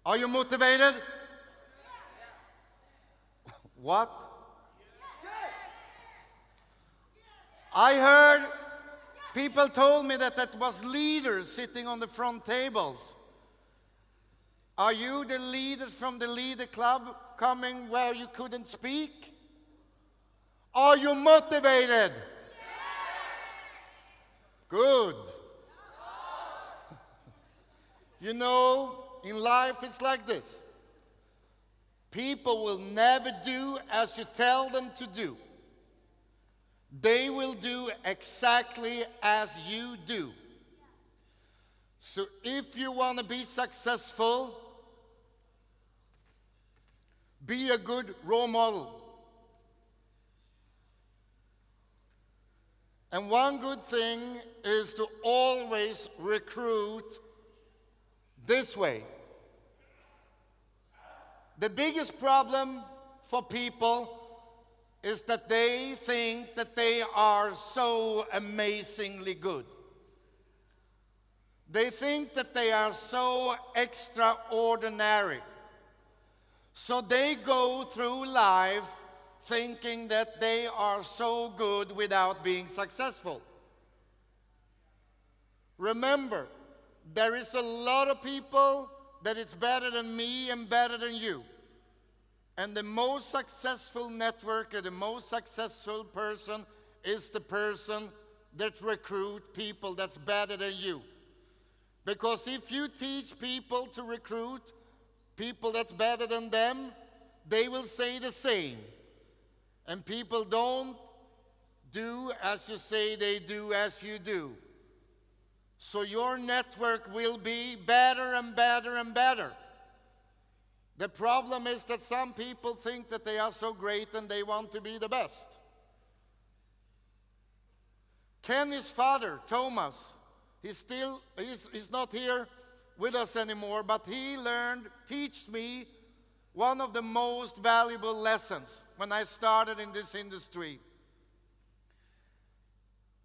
Are you motivated? What? I heard people told me that that was leaders sitting on the front tables. Are you the leaders from the leader club coming where you couldn't speak? Are you motivated? Good. You know, in life it's like this. People will never do as you tell them to do. They will do exactly as you do. So if you want to be successful, be a good role model. And one good thing is to always recruit this way. The biggest problem for people is that they think that they are so amazingly good. They think that they are so extraordinary. So they go through life thinking that they are so good without being successful. Remember, there is a lot of people that it's better than me and better than you. And the most successful networker, the most successful person is the person that recruits people that's better than you. Because if you teach people to recruit people that's better than them, they will say the same. And people don't do as you say, they do as you do. So your network will be better and better and better. The problem is that some people think that they are so great and they want to be the best. Kenny's father, Thomas, he's not here with us anymore, but he taught me one of the most valuable lessons when I started in this industry.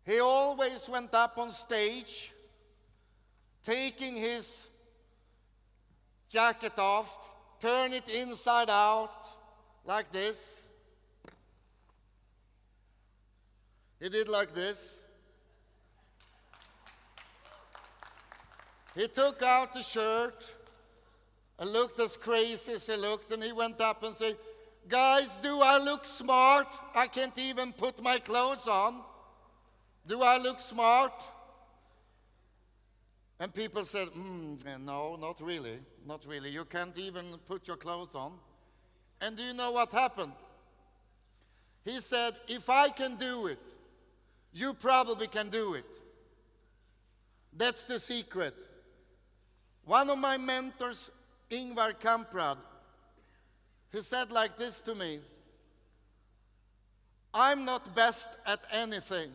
He always went up on stage, taking his jacket off, turn it inside out, like this. He did like this. He took out the shirt and looked as crazy as he looked, and he went up and said, "Guys, do I look smart? I can't even put my clothes on. Do I look smart?" And people said, "No, not really, not really. You can't even put your clothes on." And do you know what happened? He said, "If I can do it, you probably can do it." That's the secret. One of my mentors, Ingvar Kamprad, he said like this to me: "I'm not best at anything.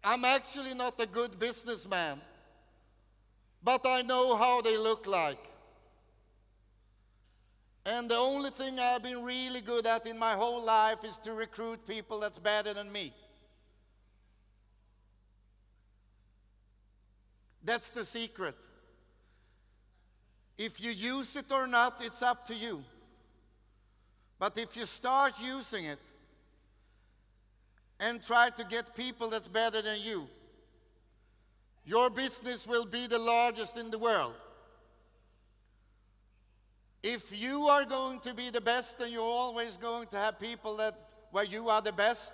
I'm actually not a good businessman, but I know how they look like. And the only thing I've been really good at in my whole life is to recruit people that's better than me." That's the secret. If you use it or not, it's up to you. But if you start using it and try to get people that's better than you, your business will be the largest in the world. If you are going to be the best, then you're always going to have people where you are the best.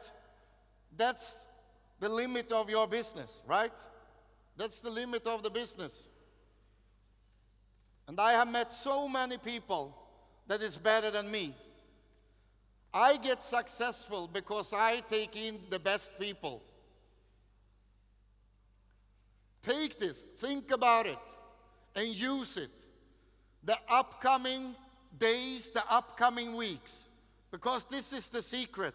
That's the limit of your business, right? That's the limit of the business. And I have met so many people that is better than me. I get successful because I take in the best people. Take this, think about it, and use it. The upcoming days, the upcoming weeks, because this is the secret.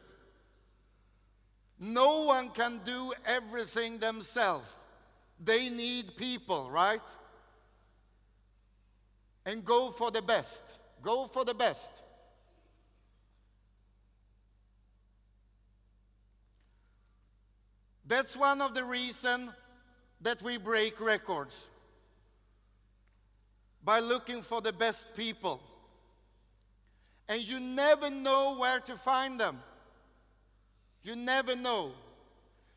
No one can do everything themselves. They need people, right? And go for the best. Go for the best. That's one of the reasons that we break records. by looking for the best people. And you never know where to find them. You never know.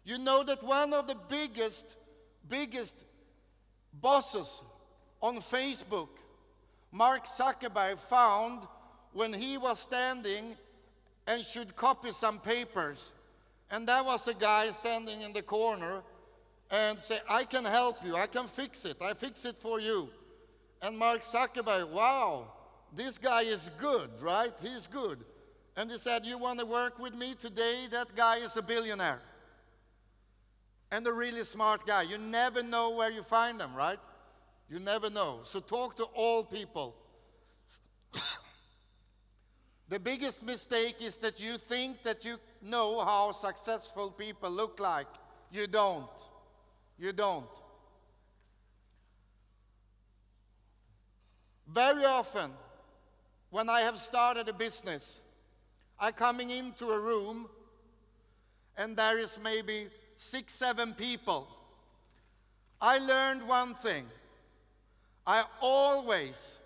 You know that one of the biggest bosses on Facebook, Mark Zuckerberg, found when he was standing and should copy some papers. And there was a guy standing in the corner and say, I can help you, I can fix it, I fix it for you. And Mark Zuckerberg, wow, this guy is good, right? He's good. And he said, you want to work with me today? That guy is a billionaire. And a really smart guy. You never know where you find them, right? You never know. So talk to all people. The biggest mistake is that you think that you know how successful people look like. You don't. You don't. Very often, when I have started a business, I'm coming into a room and there is maybe 6, 7 people. I learned one thing. I always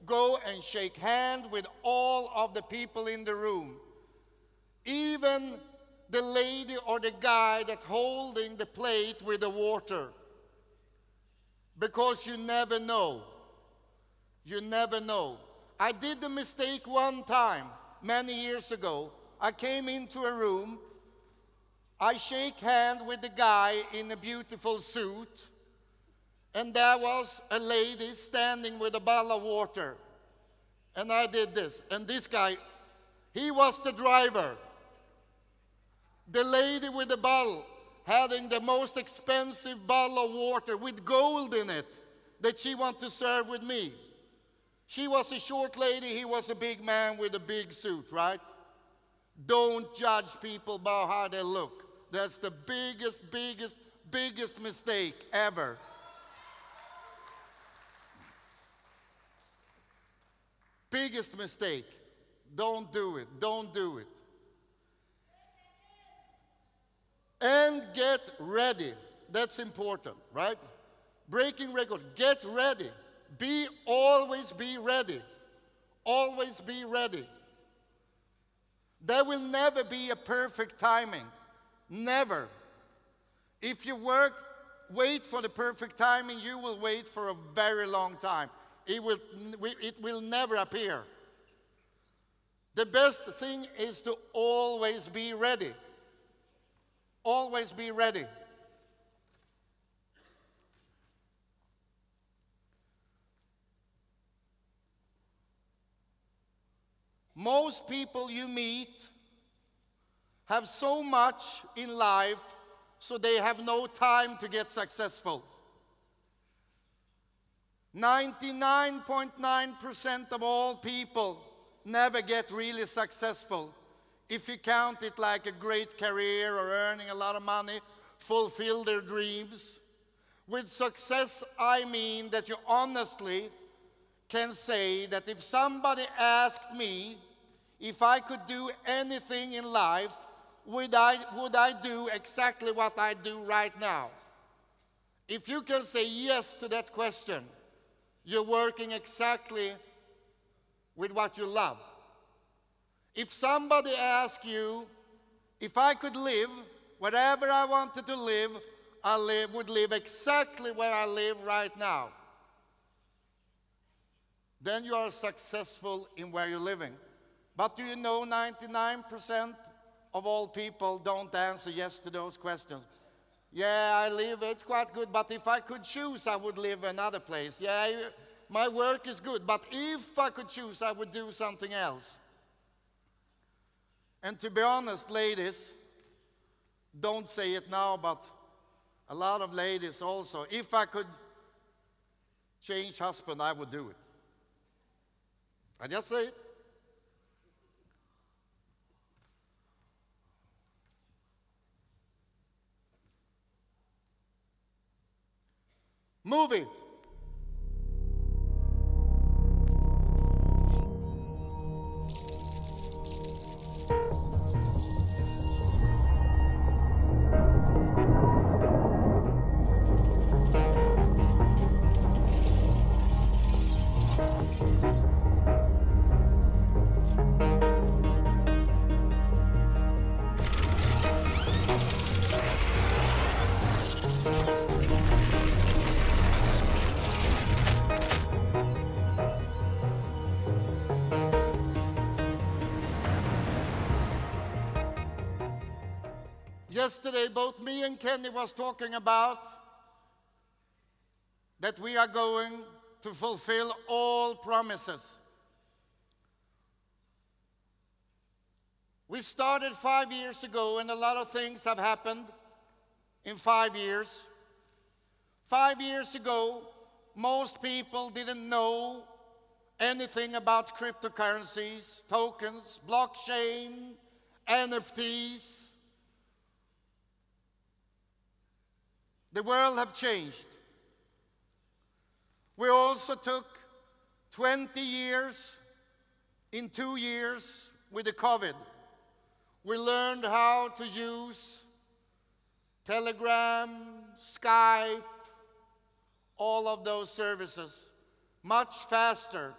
go and shake hands with all of the people in the room. Even the lady or the guy that's holding the plate with the water. Because you never know. You never know. I did the mistake one time, many years ago. I came into a room. I shake hands with the guy in a beautiful suit. And there was a lady standing with a bottle of water. And I did this. And this guy, he was the driver. The lady with the bottle, having the most expensive bottle of water with gold in it, that she wanted to serve with me. She was a short lady, he was a big man with a big suit, right? Don't judge people by how they look. That's the biggest mistake ever. Biggest mistake. Don't do it. Don't do it. And get ready. That's important, right? Breaking record. Get ready. Always be ready. Always be ready. There will never be a perfect timing. Never. If you wait for the perfect timing, you will wait for a very long time. It will never appear. The best thing is to always be ready. Always be ready. Most people you meet have so much in life, so they have no time to get successful. 99.9% of all people never get really successful. If you count it like a great career or earning a lot of money, fulfill their dreams. With success, I mean that you honestly can say that if somebody asked me if I could do anything in life, would I do exactly what I do right now? If you can say yes to that question, you're working exactly with what you love. If somebody asks you, if I could live wherever I wanted to live, would live exactly where I live right now, then you are successful in where you're living. But do you know 99% of all people don't answer yes to those questions? Yeah, I live, it's quite good, but if I could choose, I would live another place. Yeah, my work is good, but if I could choose, I would do something else. And to be honest, ladies, don't say it now, but a lot of ladies also, if I could change husband, I would do it. I just say it. Movie. Yesterday, both me and Kenny was talking about that we are going to fulfill all promises. We started 5 years ago, and a lot of things have happened in 5 years. 5 years ago, most people didn't know anything about cryptocurrencies, tokens, blockchain, NFTs. The world have changed. We also took 20 years in 2 years with the COVID. We learned how to use Telegram, Skype, all of those services much faster.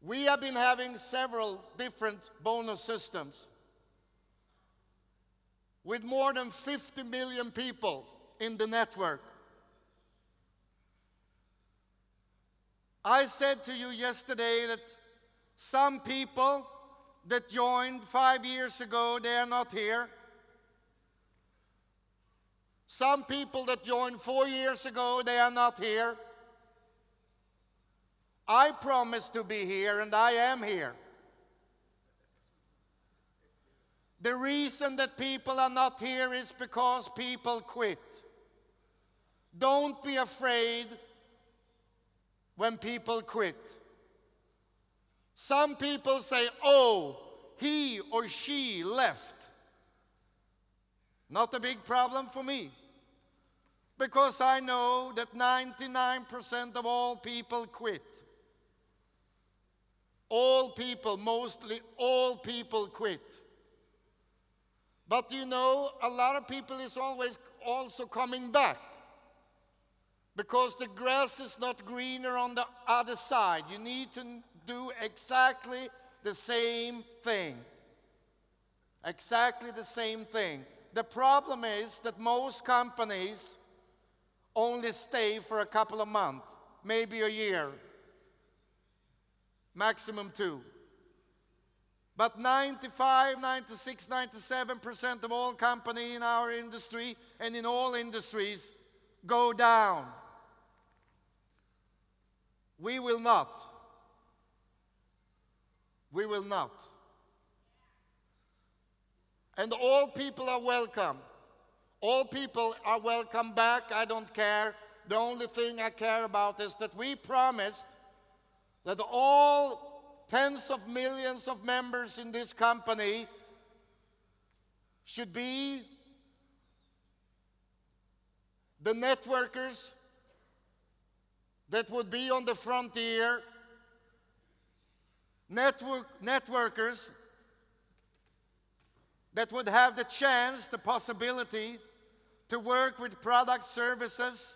We have been having several different bonus systems with more than 50 million people in the network. I said to you yesterday that some people that joined 5 years ago, they are not here. Some people that joined 4 years ago, they are not here. I promised to be here, and I am here. The reason that people are not here is because people quit. Don't be afraid when people quit. Some people say, oh, he or she left. Not a big problem for me, because I know that 99% of all people quit. All people, mostly all people quit. But you know, a lot of people is always also coming back, because the grass is not greener on the other side. You need to do exactly the same thing. Exactly the same thing. The problem is that most companies only stay for a couple of months, maybe a year, maximum 2. But 95, 96, 97% of all companies in our industry and in all industries go down. We will not. We will not. And all people are welcome. All people are welcome back. I don't care. The only thing I care about is that we promised that all tens of millions of members in this company should be the networkers that would be on the frontier, networkers that would have the chance, the possibility to work with product services,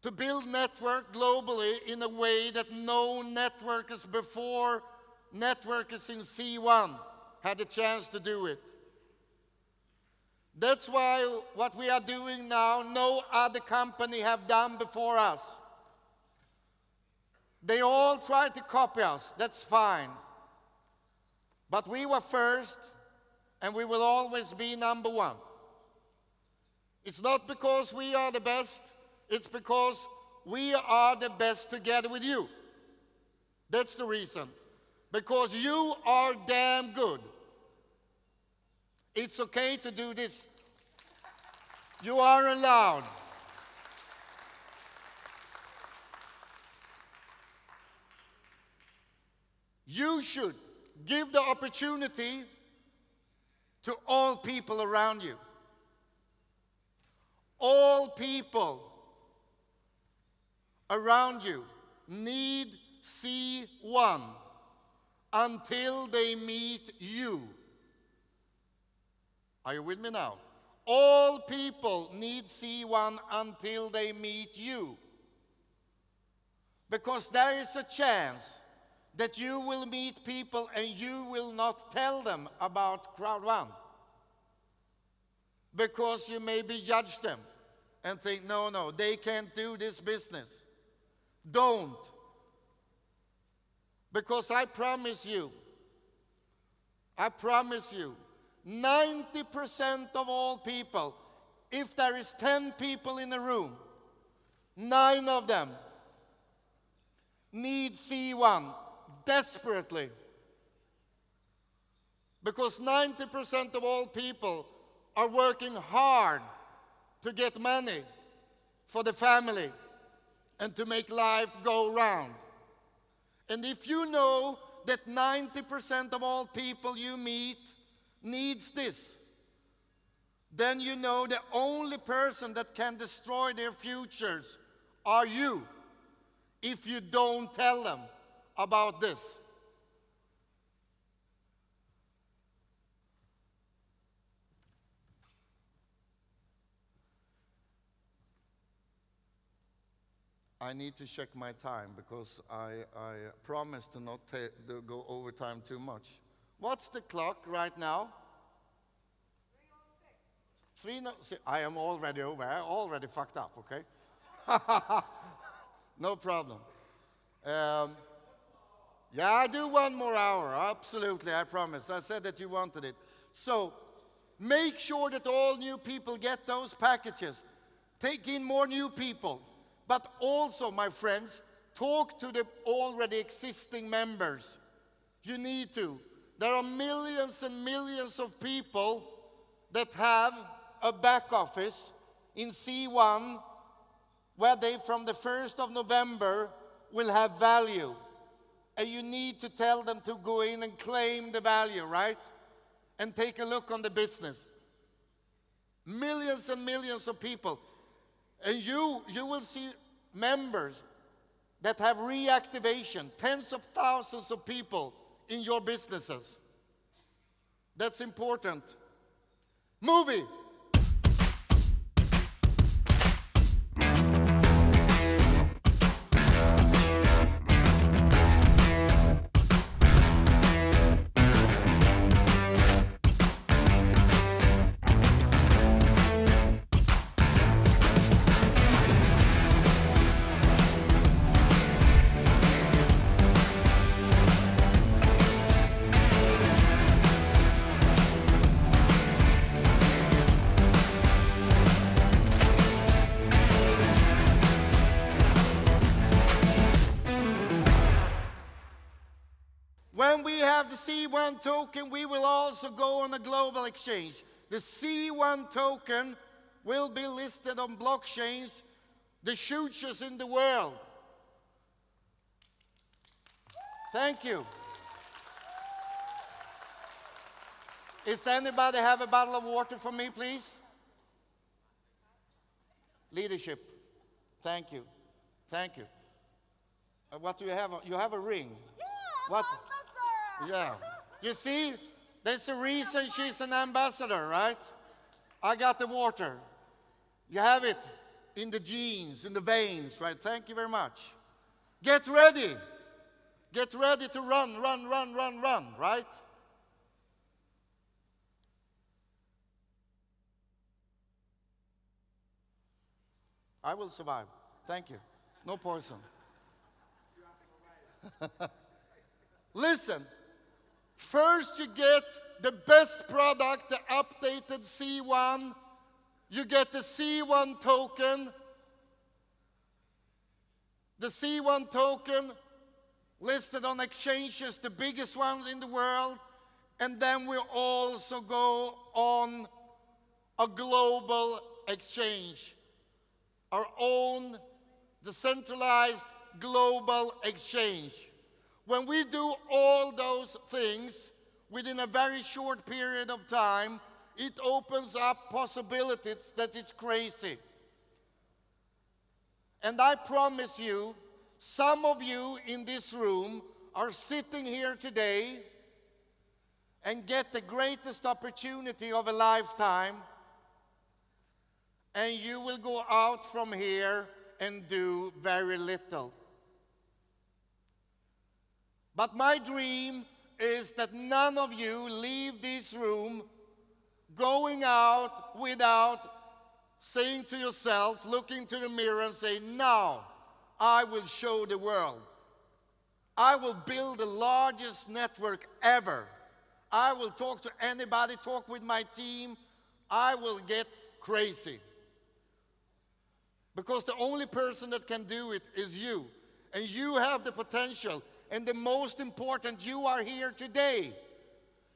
to build network globally in a way that no networkers before networkers in C1 had a chance to do it. That's why what we are doing now, no other company have done before us. They all try to copy us, that's fine. But we were first, and we will always be number one. It's not because we are the best, it's because we are the best together with you. That's the reason. Because you are damn good. It's okay to do this. You are allowed. You should give the opportunity to all people around you. All people around you need C1 until they meet you. Are you with me now? All people need C1 until they meet you. Because there is a chance that you will meet people and you will not tell them about Crowd1. Because you maybe judge them and think, no, they can't do this business. Don't. Because I promise you, 90% of all people, if there is 10 people in a room, 9 of them need C1 desperately. Because 90% of all people are working hard to get money for the family and to make life go round. And if you know that 90% of all people you meet needs this, then you know the only person that can destroy their futures are you, if you don't tell them about this. I need to check my time because I promised to not to go over time too much. What's the clock right now? 3:06. I am already over. I already fucked up, okay? No problem. Yeah, I do 1 more hour. Absolutely, I promise. I said that you wanted it. So make sure that all new people get those packages. Take in more new people. But also, my friends, talk to the already existing members. You need to. There are millions and millions of people that have a back office in C1 where they, from the 1st of November, will have value. And you need to tell them to go in and claim the value, right? And take a look on the business. Millions and millions of people. And you will see members that have reactivation, tens of thousands of people in your businesses. That's important. Movie. When we have the C1 token, we will also go on a global exchange. The C1 token will be listed on blockchains, the hugest in the world. Thank you. Does anybody have a bottle of water for me, please? Leadership. Thank you. Thank you. What do you have? You have a ring. Yeah, What? ambassador. Yeah. You see, there's a reason she's an ambassador, right? I got the water. You have it in the genes, in the veins, right? Thank you very much. Get ready. Get ready to run, right? I will survive. Thank you. No poison. Listen, first you get the best product, the updated C1. You get the C1 token. The C1 token listed on exchanges, the biggest ones in the world. And then we also go on a global exchange, our own decentralized global exchange. When we do all those things within a very short period of time, it opens up possibilities that is crazy. And I promise you, some of you in this room are sitting here today and get the greatest opportunity of a lifetime, and you will go out from here and do very little. But my dream is that none of you leave this room going out without saying to yourself, looking to the mirror and saying, now I will show the world I will build the largest network ever. I will talk to anybody, talk with my team. I will get crazy. Because the only person that can do it is you. And you have the potential. And the most important, you are here today.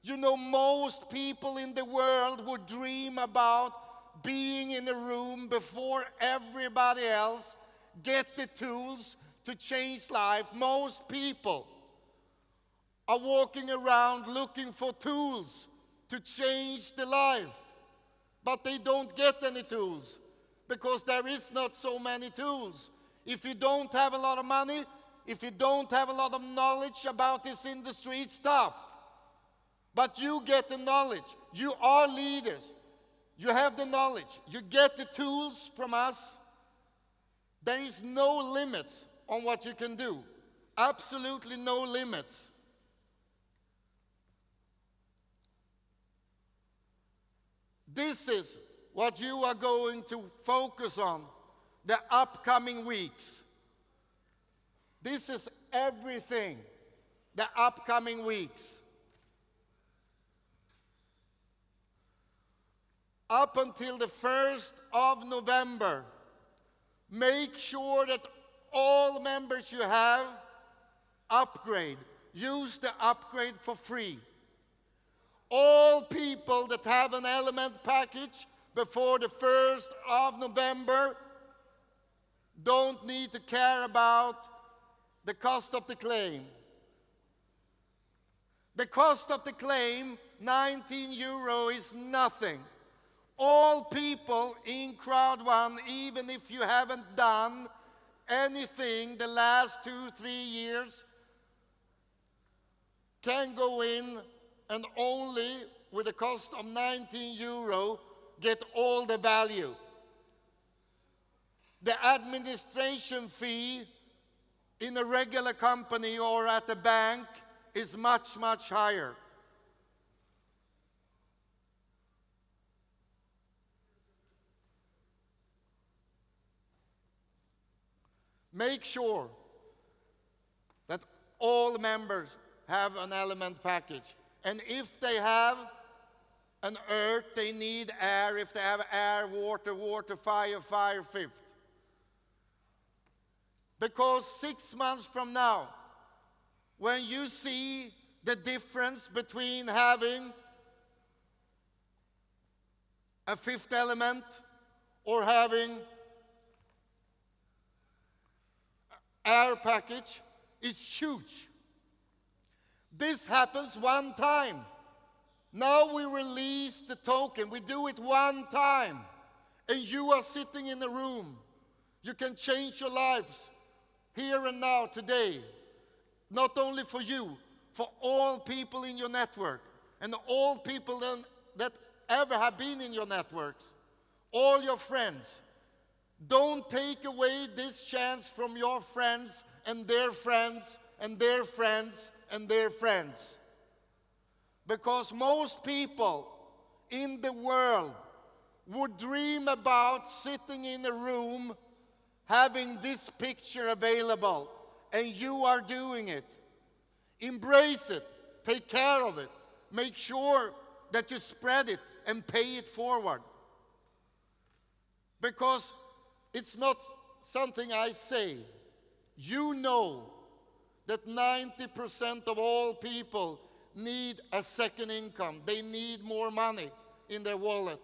You know, most people in the world would dream about being in a room before everybody else, get the tools to change life. Most people are walking around looking for tools to change the life. But they don't get any tools because there is not so many tools. If you don't have a lot of money, if you don't have a lot of knowledge about this industry, it's tough. But you get the knowledge. You are leaders. You have the knowledge. You get the tools from us. There is no limits on what you can do. Absolutely no limits. This is what you are going to focus on the upcoming weeks. This is everything the upcoming weeks. Up until the 1st of November, make sure that all members you have upgrade. Use the upgrade for free. All people that have an Element package before the 1st of November don't need to care about the cost of the claim. The cost of the claim, €19, is nothing. All people in Crowd1, even if you haven't done anything the last 2-3 years, can go in and only with a cost of €19 get all the value. The administration fee in a regular company or at a bank is much, much higher. Make sure that all members have an Element package. And if they have an earth, they need air. If they have air, water, water, fire, fire, fifth. Because 6 months from now, when you see the difference between having a fifth element or having air package, is huge. This happens one time. Now we release the token. We do it one time. And you are sitting in a room. You can change your lives here and now, today. Not only for you, for all people in your network. And all people that ever have been in your networks. All your friends. Don't take away this chance from your friends and their friends and their friends and their friends. Because most people in the world would dream about sitting in a room having this picture available, and you are doing it. Embrace it. Take care of it. Make sure that you spread it and pay it forward. Because it's not something I say. You know that 90% of all people need a second income. They need more money in their wallet.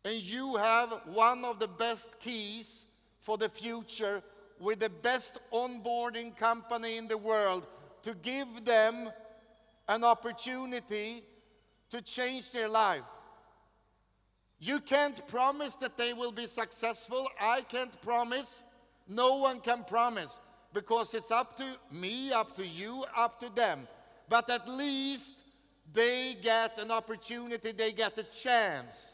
And you have one of the best keys for the future with the best onboarding company in the world to give them an opportunity to change their life. You can't promise that they will be successful. I can't promise. No one can promise, because it's up to me, up to you, up to them. But at least they get an opportunity, they get a chance.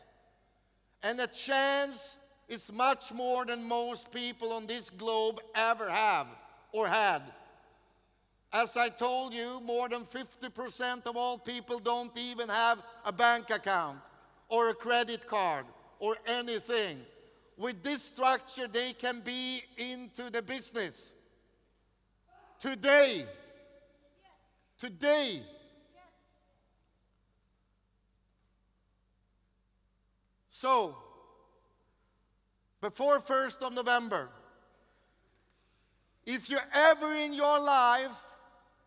And a chance is much more than most people on this globe ever have or had. As I told you, more than 50% of all people don't even have a bank account or a credit card or anything. With this structure, they can be into the business. Today. Today. So, before 1st of November, if you ever in your life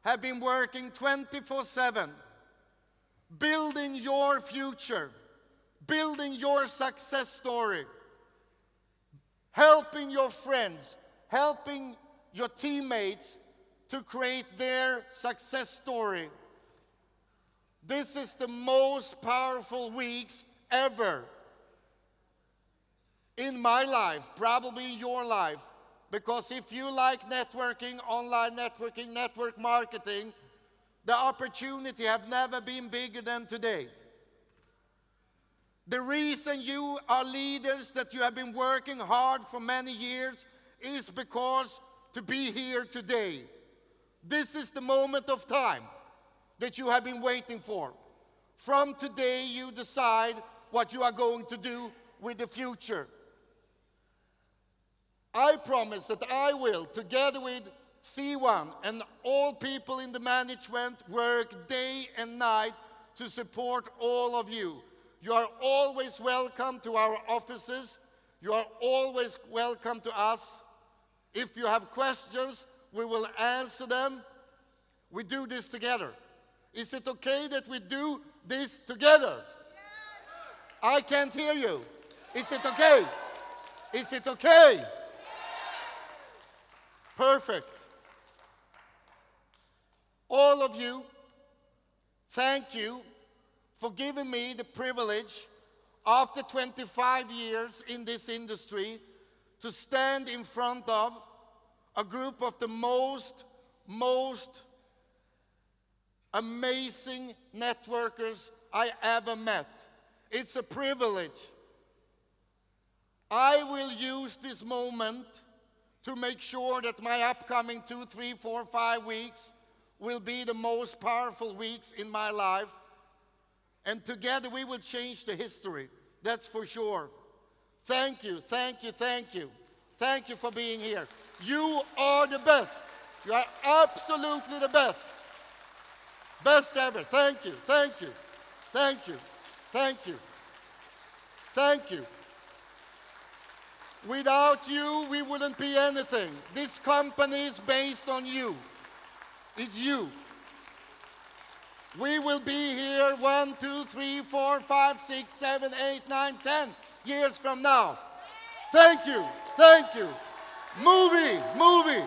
have been working 24/7, building your future, building your success story, helping your friends, helping your teammates to create their success story, this is the most powerful weeks ever in my life, probably in your life. Because if you like networking, online networking, network marketing, the opportunity have never been bigger than today. The reason you are leaders, that you have been working hard for many years, is because to be here today. This is the moment of time that you have been waiting for. From today, you decide what you are going to do with the future. I promise that I will, together with C1 and all people in the management, work day and night to support all of you. You are always welcome to our offices. You are always welcome to us. If you have questions, we will answer them. We do this together. Is it okay that we do this together? I can't hear you. Is it okay? Is it okay? Perfect. All of you, thank you for giving me the privilege, after 25 years in this industry, to stand in front of a group of the most amazing networkers I ever met. It's a privilege. I will use this moment to make sure that my upcoming 2, 3, 4, 5 weeks will be the most powerful weeks in my life. And together we will change the history, that's for sure. Thank you, thank you, thank you. Thank you for being here. You are the best. You are absolutely the best. Best ever. Thank you, thank you, thank you, thank you, thank you. Without you, we wouldn't be anything. This company is based on you. It's you. We will be here 1, 2, 3, 4, 5, 6, 7, 8, 9, 10 years from now. Thank you. Thank you. Movie.